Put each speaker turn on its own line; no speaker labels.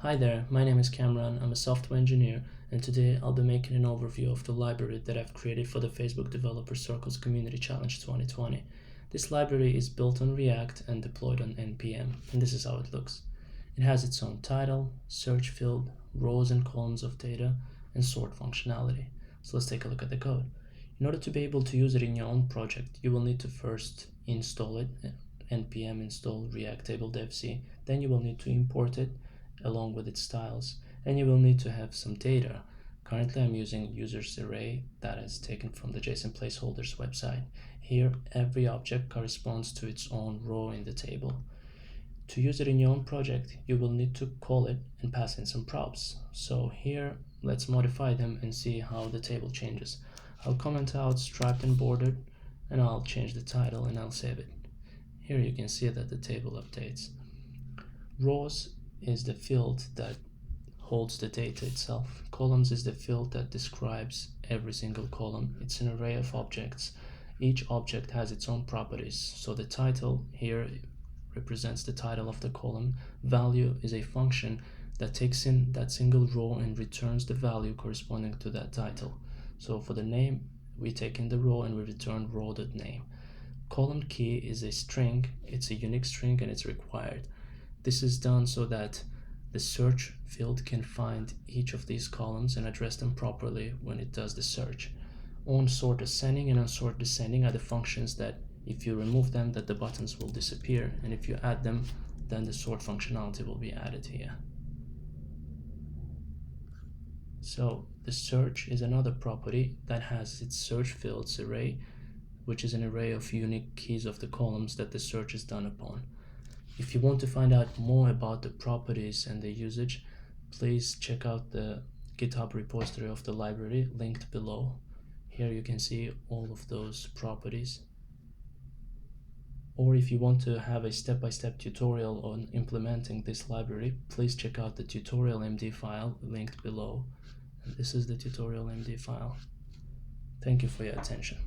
Hi there, my name is Cameron, I'm a software engineer, and today I'll be making an overview of the library that I've created for the Facebook Developer Circles Community Challenge 2020. This library is built on React and deployed on NPM, and this is how it looks. It has its own title, search field, rows and columns of data, and sort functionality. So let's take a look at the code. In order to be able to use it in your own project, you will need to first install it, npm install react table dev.c, then you will need to import it along with its styles, and you will need to have some data. Currently I'm using users array that is taken from the JSON placeholders website. Here every object corresponds to its own row in the table. To use it in your own project, you will need to call it and pass in some props. So here let's modify them and see how the table changes. I'll comment out striped and bordered, and I'll change the title and I'll save it. Here you can see that the table updates. Rows is the field that holds the data itself. Columns is the field that describes every single column. It's an array of objects. Each object has its own properties. So the title here represents the title of the column. Value is a function that takes in that single row and returns the value corresponding to that title. So for the name, we take in the row and we return row.name. Column key is a string. It's a unique string and it's required. This is done so that the search field can find each of these columns and address them properly when it does the search. OnSort ascending and unsort descending are the functions that if you remove them, that the buttons will disappear, and if you add them, then the sort functionality will be added here. So the search is another property that has its search fields array, which is an array of unique keys of the columns that the search is done upon. If you want to find out more about the properties and the usage, please check out the GitHub repository of the library linked below. Here you can see all of those properties. Or if you want to have a step-by-step tutorial on implementing this library, please check out the tutorial MD file linked below. And this is the tutorial MD file. Thank you for your attention.